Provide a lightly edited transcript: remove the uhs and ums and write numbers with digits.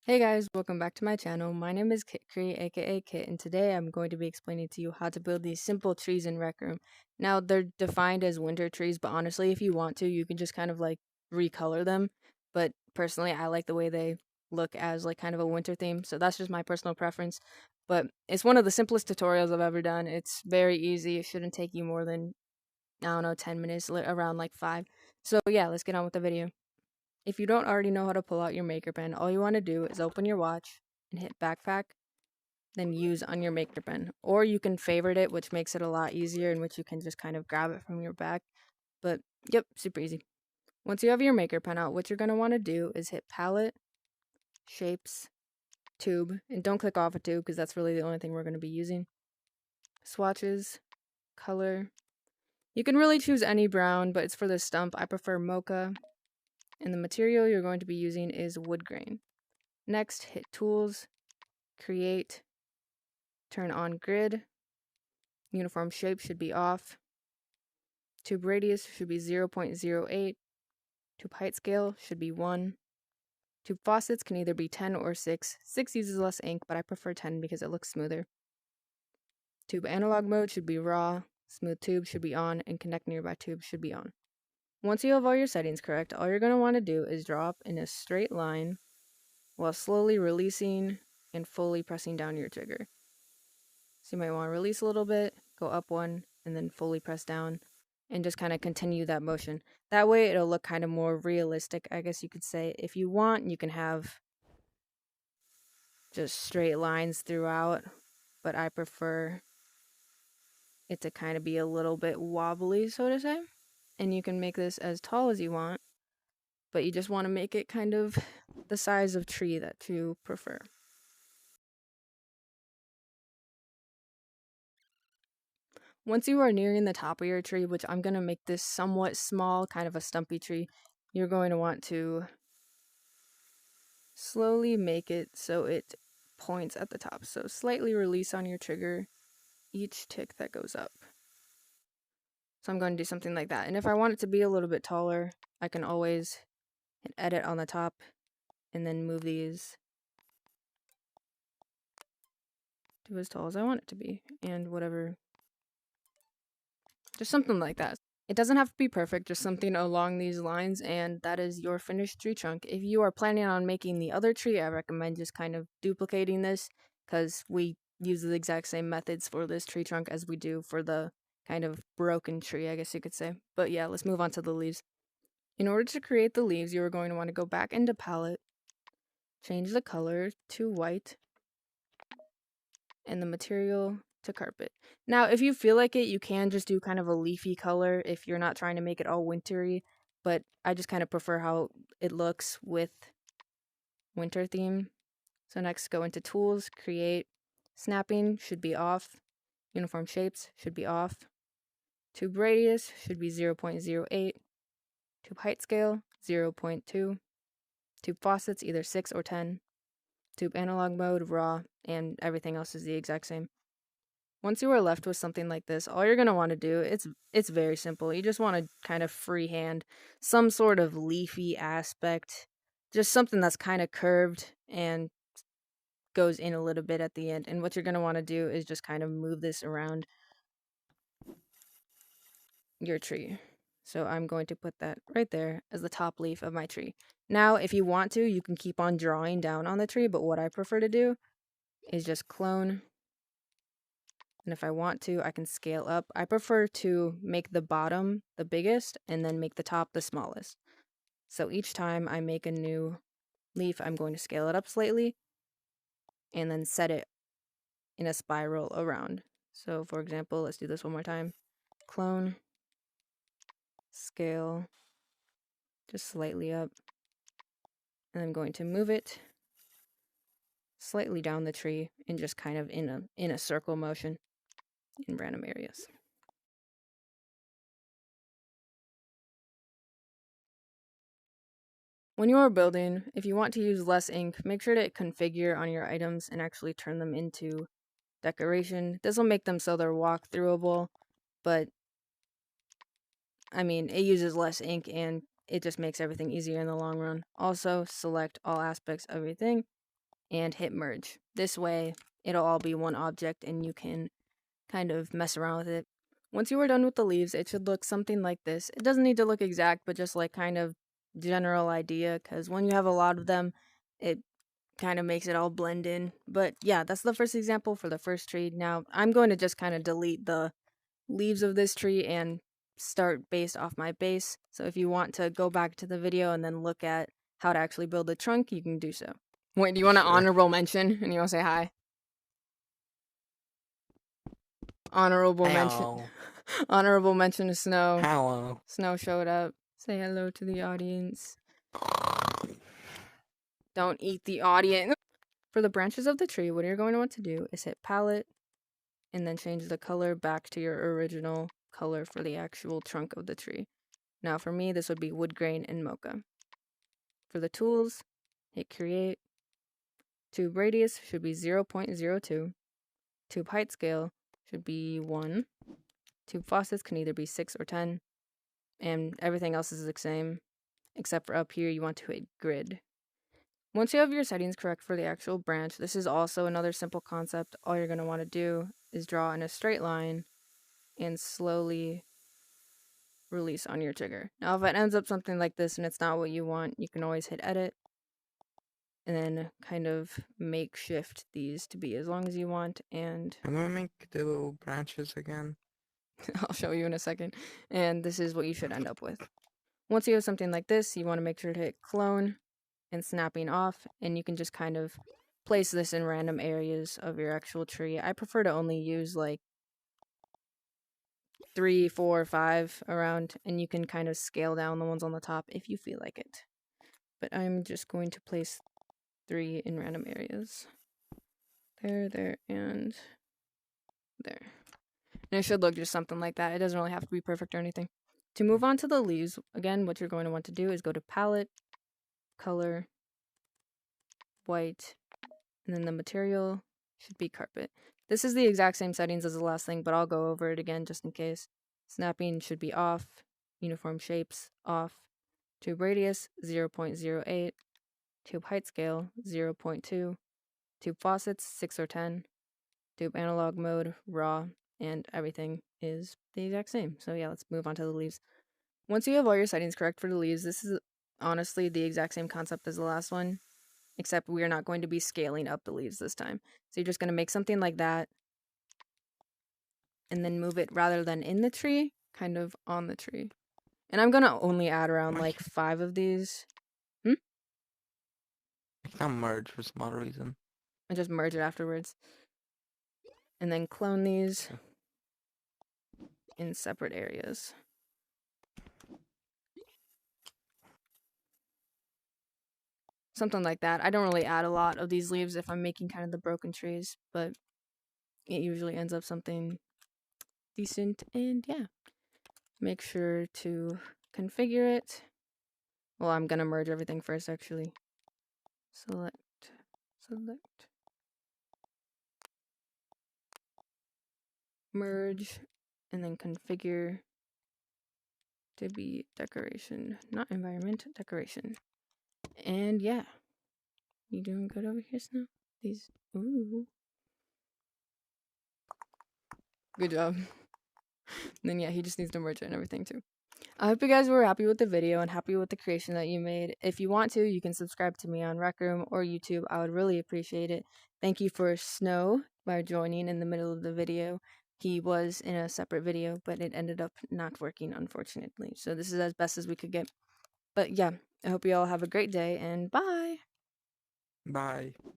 Hey guys, welcome back to my channel. My name is KitCree, aka Kit, and today I'm going to be explaining to you how to build these simple trees in Rec Room. Now, they're defined as winter trees, but honestly, if you want to, you can just kind of like recolor them. But personally, I like the way they look as like kind of a winter theme, so that's just my personal preference. But it's one of the simplest tutorials I've ever done. It's very easy. It shouldn't take you more than, I don't know, 10 minutes, around like 5. So yeah, let's get on with the video. If you don't already know how to pull out your maker pen, all you want to do is open your watch and hit backpack, then use on your maker pen. Or you can favorite it, which makes it a lot easier, in which you can just kind of grab it from your back. But yep, super easy. Once you have your maker pen out, what you're going to want to do is hit palette, shapes, tube, and don't click off a tube because that's really the only thing we're going to be using. Swatches, color. You can really choose any brown, but it's for the stump. I prefer mocha. And the material you're going to be using is wood grain. Next, hit Tools, Create, turn on Grid, Uniform Shape should be off, Tube Radius should be 0.08, Tube Height Scale should be 1, Tube Faucets can either be 10 or 6, 6 uses less ink, but I prefer 10 because it looks smoother. Tube Analog Mode should be Raw, Smooth Tube should be on, and Connect Nearby Tube should be on. Once you have all your settings correct, all you're going to want to do is draw up in a straight line while slowly releasing and fully pressing down your trigger. So you might want to release a little bit, go up one, and then fully press down, and just kind of continue that motion. That way it'll look kind of more realistic, I guess you could say. If you want, you can have just straight lines throughout, but I prefer it to kind of be a little bit wobbly, so to say. And you can make this as tall as you want, but you just want to make it kind of the size of tree that you prefer. Once you are nearing the top of your tree, which I'm going to make this somewhat small, kind of a stumpy tree, you're going to want to slowly make it so it points at the top. So slightly release on your trigger each tick that goes up. So I'm going to do something like that. And if I want it to be a little bit taller, I can always hit edit on the top and then move these to as tall as I want it to be, and whatever, just something like that. It doesn't have to be perfect, just something along these lines, and that is your finished tree trunk. If you are planning on making the other tree, I recommend just kind of duplicating this, because we use the exact same methods for this tree trunk as we do for the kind of broken tree, I guess you could say. But yeah, let's move on to the leaves. In order to create the leaves, you are going to want to go back into palette, change the color to white, and the material to carpet. Now, if you feel like it, you can just do kind of a leafy color if you're not trying to make it all wintry, but I just kind of prefer how it looks with winter theme. So next, go into Tools, Create, Snapping should be off, Uniform Shapes should be off, Tube Radius should be 0.08, Tube Height Scale 0.2, Tube Faucets either 6 or 10, Tube Analog Mode, Raw, and everything else is the exact same. Once you are left with something like this, all you're going to want to do, it's very simple. You just want to kind of freehand some sort of leafy aspect, just something that's kind of curved and goes in a little bit at the end. And what you're going to want to do is just kind of move this around your tree. So I'm going to put that right there as the top leaf of my tree. Now, if you want to, you can keep on drawing down on the tree, but what I prefer to do is just clone. And if I want to, I can scale up. I prefer to make the bottom the biggest and then make the top the smallest. So each time I make a new leaf, I'm going to scale it up slightly and then set it in a spiral around. So for example, let's do this one more time. Clone, scale, just slightly up. And I'm going to move it slightly down the tree and just kind of in a circle motion in random areas. When you are building, if you want to use less ink, make sure to configure on your items and actually turn them into decoration. This will make them so they're walk-throughable, but I mean, it uses less ink and it just makes everything easier in the long run. Also, select all aspects of your thing and hit merge. This way, it'll all be one object and you can kind of mess around with it. Once you are done with the leaves, it should look something like this. It doesn't need to look exact, but just like kind of general idea, because when you have a lot of them, it kind of makes it all blend in. But yeah, that's the first example for the first tree. Now, I'm going to just kind of delete the leaves of this tree and start based off my base. So if you want to go back to the video and then look at how to actually build a trunk, you can do so. Wait, do you want an Sure. honorable mention? And you want to say hi? Honorable mention. Hello. Honorable mention to Snow. Hello. Snow showed up. Say hello to the audience. Don't eat the audience. For the branches of the tree, what you're going to want to do is hit palette and then change the color back to your original color for the actual trunk of the tree. Now for me, this would be wood grain and mocha. For the tools, hit create. Tube radius should be 0.02. Tube height scale should be 1. Tube faucets can either be 6 or 10. And everything else is the same, except for up here you want to hit grid. Once you have your settings correct for the actual branch, this is also another simple concept. All you're going to want to do is draw in a straight line and slowly release on your trigger. Now if it ends up something like this and it's not what you want, you can always hit edit and then kind of makeshift these to be as long as you want, and Can we make the little branches again? I'll show you in a second. And this is what you should end up with. Once you have something like this, you want to make sure to hit clone and snapping off, and you can just kind of place this in random areas of your actual tree. I prefer to only use like 3, 4, 5 around, and you can kind of scale down the ones on the top if you feel like it. But I'm just going to place 3 in random areas. There, and there. And it should look just something like that. It doesn't really have to be perfect or anything. To move on to the leaves, again, what you're going to want to do is go to palette, color, white, and then the material should be carpet. This is the exact same settings as the last thing, but I'll go over it again just in case. Snapping should be off, uniform shapes off, tube radius 0.08, tube height scale 0.2, tube faucets 6 or 10, tube analog mode raw, and everything is the exact same. So yeah, let's move on to the leaves. Once you have all your settings correct for the leaves, this is honestly the exact same concept as the last one, except we're not going to be scaling up the leaves this time. So you're just going to make something like that and then move it rather than in the tree, kind of on the tree. And I'm going to only add around like 5 of these. I can't merge for some odd reason. I just merge it afterwards. And then clone these in separate areas. Something like that. I don't really add a lot of these leaves if I'm making kind of the broken trees, but it usually ends up something decent. And yeah, make sure to configure it. Well, I'm gonna merge everything first actually. Select, merge, and then configure to be decoration, not environment, decoration. And yeah, you doing good over here, Snow? These, ooh. Good job. And then yeah, he just needs to merge it and everything too. I hope you guys were happy with the video and happy with the creation that you made. If you want to, you can subscribe to me on Rec Room or YouTube. I would really appreciate it. Thank you for Snow by joining in the middle of the video. He was in a separate video, but it ended up not working, unfortunately. So this is as best as we could get. But yeah, I hope you all have a great day, and bye! Bye.